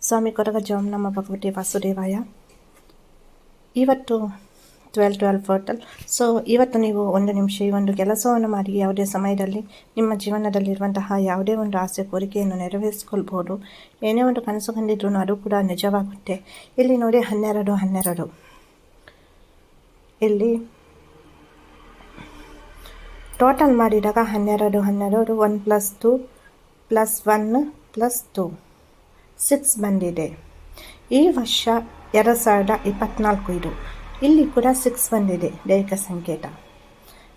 ಸ್ವಾಮಿ ಕೊರಗಜ್ಜೋಂ ನಮ್ಮ ಭಗವತಿ ವಾಸುದೇವಾಯ. ಇವತ್ತು 12 portal. So ಇವತ್ತು ನೀವು ಒಂದು ನಿಮಿಷ ಈ ಒಂದು ಕೆಲಸವನ್ನು ಮಾಡಿ ಯಾವುದೇ ಸಮಯದಲ್ಲಿ ನಿಮ್ಮ ಜೀವನದಲ್ಲಿರುವಂತಹ ಯಾವುದೇ ಒಂದು ಆಸೆ ಕೋರಿಕೆಯನ್ನು ನೆರವೇರಿಸ್ಕೊಳ್ಬೋದು. ಏನೇ ಒಂದು ಕನಸು ಕಂಡಿದ್ರೂ ಅದು ಕೂಡ ನಿಜವಾಗುತ್ತೆ. ಇಲ್ಲಿ ನೋಡಿ 12 ಇಲ್ಲಿ ಟೋಟಲ್ ಮಾಡಿದಾಗ 12 1 + 2 + 1 + 2 6 ಬಂದಿದೆ. ಈ ವರ್ಷ 2024 ಇದು. ಇಲ್ಲಿ ಕೂಡ 6 ಬಂದಿದೆ ದೈಹಿಕ ಸಂಕೇತ.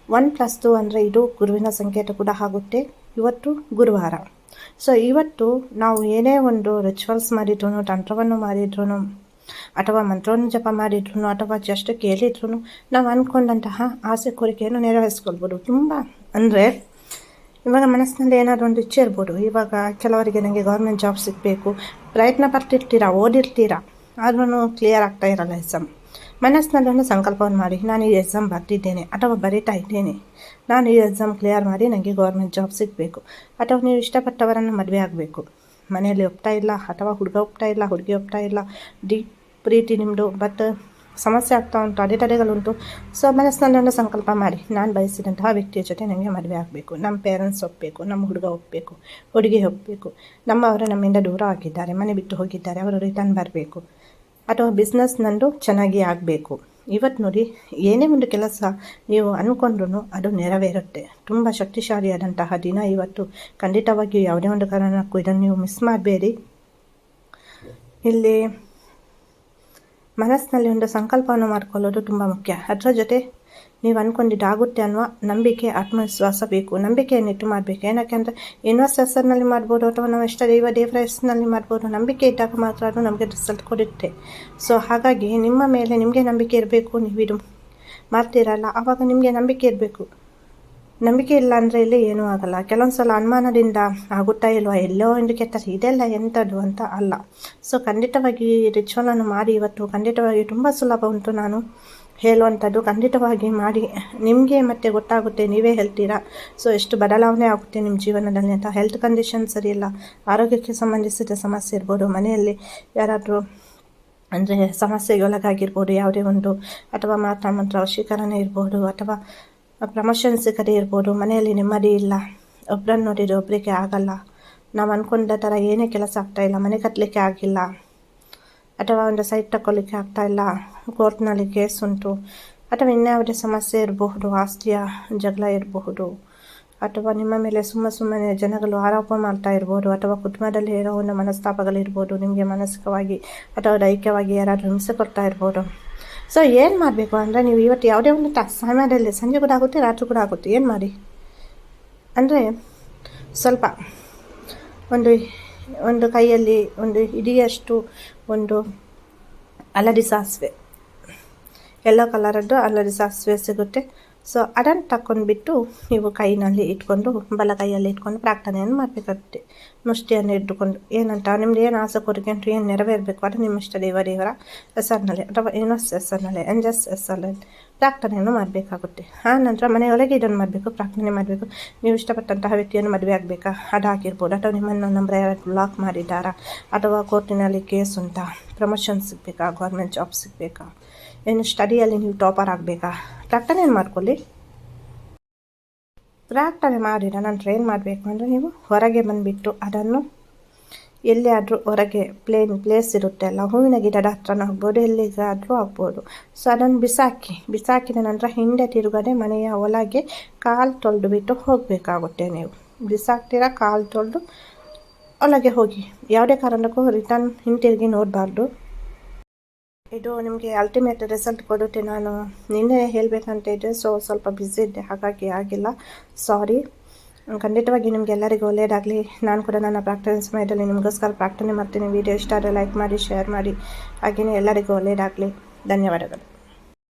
1 + 2 ಅಂದರೆ ಇದು ಗುರುವಿನ ಸಂಕೇತ ಕೂಡ ಆಗುತ್ತೆ. ಇವತ್ತು ಗುರುವಾರ. ಸೊ ಇವತ್ತು ನಾವು ಏನೇ ಒಂದು ರಿಚುವಲ್ಸ್ ಮಾಡಿದ್ರು, ತಂತ್ರವನ್ನು ಮಾಡಿದ್ರು, ಅಥವಾ ಮಂತ್ರವನ್ನು ಜಪ ಮಾಡಿದ್ರು, ಅಥವಾ ಜಸ್ಟ್ ಕೇಳಿದ್ರು ನಾವು ಅಂದ್ಕೊಂಡಂತಹ ಆಸೆ ಕೋರಿಕೆಯನ್ನು ನೆರವೇರಿಸ್ಕೊಳ್ಬೋದು. ತುಂಬ ಅಂದರೆ ಇವಾಗ ಮನಸ್ಸಿನಲ್ಲಿ ಏನಾದರೂ ಒಂದು ಇಚ್ಛೆ ಇರ್ಬೋದು. ಇವಾಗ ಕೆಲವರಿಗೆ ನನಗೆ ಗೌರ್ಮೆಂಟ್ ಜಾಬ್ ಸಿಗಬೇಕು, ಪ್ರಯತ್ನ ಪಡ್ತಿರ್ತೀರಾ, ಓದಿರ್ತೀರಾ, ಆದ್ರೂ ಕ್ಲಿಯರ್ ಆಗ್ತಾ ಇರಲ್ಲ ಎಕ್ಸಾಮ್. ಮನಸ್ಸಿನಲ್ಲಿ ಒಂದು ಸಂಕಲ್ಪವನ್ನು ಮಾಡಿ, ನಾನು ಈ ಎಕ್ಸಾಮ್ ಬರ್ತಿದ್ದೇನೆ ಅಥವಾ ಬರೀತಾ ಇದ್ದೇನೆ, ನಾನು ಈ ಎಕ್ಸಾಮ್ ಕ್ಲಿಯರ್ ಮಾಡಿ ನನಗೆ ಗೌರ್ಮೆಂಟ್ ಜಾಬ್ ಸಿಗಬೇಕು. ಅಥವಾ ನೀವು ಇಷ್ಟಪಟ್ಟವರನ್ನು ಮದುವೆ ಆಗಬೇಕು, ಮನೆಯಲ್ಲಿ ಒಪ್ತಾ ಇಲ್ಲ, ಅಥವಾ ಹುಡುಗ ಒಪ್ತಾ ಇಲ್ಲ, ಹುಡುಗಿ ಒಪ್ತಾ ಇಲ್ಲ, ಡೀಪ್ ಪ್ರೀತಿ ನಿಮ್ಮದು, ಬಟ್ ಸಮಸ್ಯೆ ಆಗ್ತಾ ಉಂಟು, ಅಡೆತಡೆಗಳುಂಟು. ಸೊ ಮನಸ್ಸಿನಲ್ಲಿ ಒಂದು ಸಂಕಲ್ಪ ಮಾಡಿ, ನಾನು ಬಯಸಿದಂತಹ ವ್ಯಕ್ತಿಯ ಜೊತೆ ನನಗೆ ಮದುವೆ ಆಗಬೇಕು, ನಮ್ಮ ಪೇರೆಂಟ್ಸ್ ಒಪ್ಪಬೇಕು, ನಮ್ಮ ಹುಡುಗ ಒಪ್ಪಬೇಕು, ಹುಡುಗಿ ಒಪ್ಪಬೇಕು, ನಮ್ಮವರು ನಮ್ಮಿಂದ ದೂರ ಆಗಿದ್ದಾರೆ, ಮನೆ ಬಿಟ್ಟು ಹೋಗಿದ್ದಾರೆ, ಅವರು ರಿಟರ್ನ್ ಬರಬೇಕು, ಅಥವಾ ಬಿಸ್ನೆಸ್ ನಂದು ಚೆನ್ನಾಗಿ ಆಗಬೇಕು. ಇವತ್ತು ನೋಡಿ ಏನೇ ಒಂದು ಕೆಲಸ ನೀವು ಅಂದ್ಕೊಂಡ್ರೂ ಅದು ನೆರವೇರುತ್ತೆ. ತುಂಬ ಶಕ್ತಿಶಾಲಿಯಾದಂತಹ ದಿನ ಇವತ್ತು. ಖಂಡಿತವಾಗಿಯೂ ಯಾವುದೇ ಒಂದು ಕಾರಣಕ್ಕೂ ಇದನ್ನು ನೀವು ಮಿಸ್ ಮಾಡಬೇಡಿ. ಇಲ್ಲಿ ಮನಸ್ಸಿನಲ್ಲಿ ಒಂದು ಸಂಕಲ್ಪವನ್ನು ಮಾಡಿಕೊಳ್ಳೋದು ತುಂಬ ಮುಖ್ಯ. ಅದರ ಜೊತೆ ನೀವು ಅಂದ್ಕೊಂಡಿದ್ದಾಗುತ್ತೆ ಅನ್ನುವ ನಂಬಿಕೆ, ಆತ್ಮವಿಶ್ವಾಸ ಬೇಕು. ನಂಬಿಕೆಯನ್ನಿಟ್ಟು ಮಾಡಬೇಕು. ಏನಕ್ಕೆ ಅಂದರೆ ಇನ್ವೆಸ್ಟ್ ಹೆಸರಿನಲ್ಲಿ ಮಾಡ್ಬೋದು, ಅಥವಾ ನಾವು ಎಷ್ಟು ದೇವರ ಹೆಸರಿನಲ್ಲಿ ಮಾಡ್ಬೋದು. ನಂಬಿಕೆ ಇದ್ದಾಗ ಮಾತ್ರ ಅದು ನಮಗೆ ರಿಸಲ್ಟ್ ಕೊಡುತ್ತೆ. ಸೊ ಹಾಗಾಗಿ ನಿಮ್ಮ ಮೇಲೆ ನಿಮಗೆ ನಂಬಿಕೆ ಇರಬೇಕು. ನೀವು ಇದು ಮಾಡ್ತೀರಲ್ಲ, ಆವಾಗ ನಿಮಗೆ ನಂಬಿಕೆ ಇರಬೇಕು. ನಂಬಿಕೆ ಇಲ್ಲ ಅಂದರೆ ಇಲ್ಲಿ ಏನೂ ಆಗಲ್ಲ. ಕೆಲವೊಂದು ಸಲ ಅನುಮಾನದಿಂದ ಆಗುತ್ತಾ ಇಲ್ವಾ, ಎಲ್ಲೋ ಒಂದು ಕೆಟ್ಟದ್ದು, ಇದೆಲ್ಲ ಎಂಥದ್ದು ಅಂತ ಅಲ್ಲ. ಸೊ ಖಂಡಿತವಾಗಿ ರಿಚುವಲನ್ನು ಮಾಡಿ ಇವತ್ತು ಖಂಡಿತವಾಗಿ ತುಂಬ ಸುಲಭ ಉಂಟು ನಾನು ಹೇಳುವಂಥದ್ದು. ಖಂಡಿತವಾಗಿ ಮಾಡಿ, ನಿಮಗೆ ಮತ್ತೆ ಗೊತ್ತಾಗುತ್ತೆ, ನೀವೇ ಹೇಳ್ತೀರಾ. ಸೊ ಎಷ್ಟು ಬದಲಾವಣೆ ಆಗುತ್ತೆ ನಿಮ್ಮ ಜೀವನದಲ್ಲಿ ಅಂತ. ಹೆಲ್ತ್ ಕಂಡೀಷನ್ ಸರಿಯಿಲ್ಲ, ಆರೋಗ್ಯಕ್ಕೆ ಸಂಬಂಧಿಸಿದ ಸಮಸ್ಯೆ ಇರ್ಬೋದು, ಮನೆಯಲ್ಲಿ ಯಾರಾದರೂ ಅಂದರೆ ಸಮಸ್ಯೆಗೆ ಒಳಗಾಗಿರ್ಬೋದು ಯಾವುದೇ ಒಂದು, ಅಥವಾ ಮಾತ್ರ ವಶೀಕರಣ ಇರ್ಬೋದು, ಅಥವಾ ಪ್ರಮೋಷನ್ ಸಿಗದೇ ಇರ್ಬೋದು, ಮನೆಯಲ್ಲಿ ನೆಮ್ಮದಿ ಇಲ್ಲ, ಒಬ್ಬರನ್ನು ನೋಡಿದರೆ ಒಬ್ಬರಿಗೆ ಆಗಲ್ಲ, ನಾವು ಅಂದ್ಕೊಂಡ ಥರ ಏನೇ ಕೆಲಸ ಆಗ್ತಾಯಿಲ್ಲ, ಮನೆ ಕಟ್ಟಲಿಕ್ಕೆ ಆಗಿಲ್ಲ, ಅಥವಾ ಒಂದು ಸೈಟ್ ತಗೊಳ್ಳಿಕ್ಕೆ ಆಗ್ತಾಯಿಲ್ಲ, ಕೋರ್ಟ್ನಲ್ಲಿ ಕೇಸ್ ಉಂಟು, ಅಥವಾ ಇನ್ಯಾವುದೇ ಸಮಸ್ಯೆ ಇರಬಹುದು, ಆಸ್ತಿಯ ಜಗಳ ಇರಬಹುದು, ಅಥವಾ ನಿಮ್ಮ ಮೇಲೆ ಸುಮ್ಮನೆ ಜನಗಳು ಆರೋಪ ಮಾಡ್ತಾ ಇರ್ಬೋದು, ಅಥವಾ ಕುಟುಂಬದಲ್ಲಿ ಇರೋ ಒಂದು ಮನಸ್ತಾಪಗಳಿರ್ಬೋದು, ನಿಮಗೆ ಮಾನಸಿಕವಾಗಿ ಅಥವಾ ದೈಹಿಕವಾಗಿ ಯಾರಾದರೂ ಹಿಂಸೆ ಕೊಡ್ತಾ ಇರ್ಬೋದು. ಸೊ ಏನು ಮಾಡಬೇಕು ಅಂದರೆ ನೀವು ಇವತ್ತು ಯಾವುದೇ ಒಂದು ಸಮಯದಲ್ಲಿ, ಸಂಜೆ ಕೂಡ ಆಗುತ್ತೆ, ರಾತ್ರಿ ಕೂಡ ಆಗುತ್ತೆ, ಏನು ಮಾಡಿ ಅಂದರೆ ಸ್ವಲ್ಪ ಒಂದು ಕೈಯಲ್ಲಿ ಒಂದು ಇಡಿಯಷ್ಟು ಒಂದು ಹಳದಿ ಸಾಸಿವೆ, ಯೆಲ್ಲೋ ಕಲರದ್ದು ಹಳದಿ ಸಾಸಿವೆ ಸಿಗುತ್ತೆ. ಸೊ ಅದನ್ನು ತಗೊಂಡ್ಬಿಟ್ಟು ನೀವು ಕೈನಲ್ಲಿ ಇಟ್ಕೊಂಡು, ಬಲ ಕೈಯಲ್ಲಿ ಇಟ್ಕೊಂಡು ಪ್ರಾರ್ಥನೆಯನ್ನು ಮಾಡಬೇಕಾಗುತ್ತೆ. ಮುಷ್ಟಿಯನ್ನು ಇಟ್ಟುಕೊಂಡು ಏನಂತ ನಿಮ್ದು ಏನು ಆಸೆ ಕೋರಿಕೆ ಅಂತ ಏನು ನೆರವೇರಬೇಕು ಅದು ನಿಮ್ಮ ಇಷ್ಟ ದೇವರ ಹೆಸರಿನಲ್ಲಿ, ಅಥವಾ ಏನೋಸ್ ಹೆಸರಿನಲ್ಲಿ, ಎಂಜಸ್ ಹೆಸರಿನಲ್ಲಿ ಪ್ರಾರ್ಥನೆಯನ್ನು ಮಾಡಬೇಕಾಗುತ್ತೆ. ಆ ನಂತರ ಮನೆಯೊಳಗೆ ಇದನ್ನು ಮಾಡಬೇಕು, ಪ್ರಾರ್ಥನೆ ಮಾಡಬೇಕು. ನೀವು ಇಷ್ಟಪಟ್ಟಂತಹ ವ್ಯಕ್ತಿಯನ್ನು ಮದುವೆ ಆಗಬೇಕಾ, ಅದಾಗಿರ್ಬೋದು, ಅಥವಾ ನಿಮ್ಮನ್ನು ನಂಬರ್ ಯಾರು ಬ್ಲಾಕ್ ಮಾಡಿದ್ದಾರಾ, ಅಥವಾ ಕೋರ್ಟಿನಲ್ಲಿ ಕೇಸ್ ಉಂಟಾ, ಪ್ರಮೋಷನ್ ಸಿಗಬೇಕಾ, ಗೌರ್ಮೆಂಟ್ ಜಾಬ್ ಸಿಗಬೇಕಾ, ಏನು ಸ್ಟಡಿಯಲ್ಲಿ ನೀವು ಟಾಪರ್ ಆಗಬೇಕಾ, ಪ್ರಾರ್ಥನೆಯನ್ನು ಮಾಡ್ಕೊಳ್ಳಿ. ಪ್ರಾರ್ಥನೆ ಮಾಡಿದ ನಂತರ ಏನು ಮಾಡಬೇಕು ಅಂದರೆ ನೀವು ಹೊರಗೆ ಬಂದುಬಿಟ್ಟು ಅದನ್ನು ಎಲ್ಲಿಯಾದರೂ ಹೊರಗೆ ಪ್ಲೇಸ್ ಇರುತ್ತೆ ಅಲ್ಲ, ಹೂವಿನ ಗಿಡದ ಹತ್ರನೂ ಆಗ್ಬೋದು, ಎಲ್ಲಿಗಾದರೂ ಆಗ್ಬೋದು. ಸೊ ಅದನ್ನು ಬಿಸಾಕಿದ ನಂತರ ಹಿಂದೆ ತಿರುಗದೆ ಮನೆಯ ಒಳಗೆ ಕಾಲು ತೊಳೆದು ಬಿಟ್ಟು ಹೋಗಬೇಕಾಗುತ್ತೆ. ನೀವು ಬಿಸಾಕ್ತೀರಾ, ಕಾಲು ತೊಳೆದು ಒಳಗೆ ಹೋಗಿ, ಯಾವುದೇ ಕಾರಣಕ್ಕೂ ರಿಟರ್ನ್ ಹಿಂತಿರುಗಿ ನೋಡಬಾರ್ದು. ಇದು ನಿಮಗೆ ಅಲ್ಟಿಮೇಟ್ ರಿಸಲ್ಟ್ ಕೊಡುತ್ತೆ. ನಾನು ನಿನ್ನೆ ಹೇಳಬೇಕಂತ ಇದ್ದೆ, ಸೊ ಸ್ವಲ್ಪ ಬ್ಯುಸಿ ಇದ್ದೆ, ಹಾಗಾಗಿ ಆಗಿಲ್ಲ, ಸಾರಿ. ಖಂಡಿತವಾಗಿ ನಿಮಗೆಲ್ಲರಿಗೂ ಒಳ್ಳೆಯದಾಗಲಿ. ನಾನು ಕೂಡ ನನ್ನ ಪ್ರಾರ್ಥನೆ ಸಮಯದಲ್ಲಿ ನಿಮಗೋಸ್ಕರ ಪ್ರಾರ್ಥನೆ ಮಾಡ್ತೀನಿ. ವಿಡಿಯೋ ಇಷ್ಟ ಆದರೆ ಲೈಕ್ ಮಾಡಿ, ಶೇರ್ ಮಾಡಿ, ಹಾಗೆಯೇ ಎಲ್ಲರಿಗೂ ಒಳ್ಳೆಯದಾಗಲಿ. ಧನ್ಯವಾದಗಳು.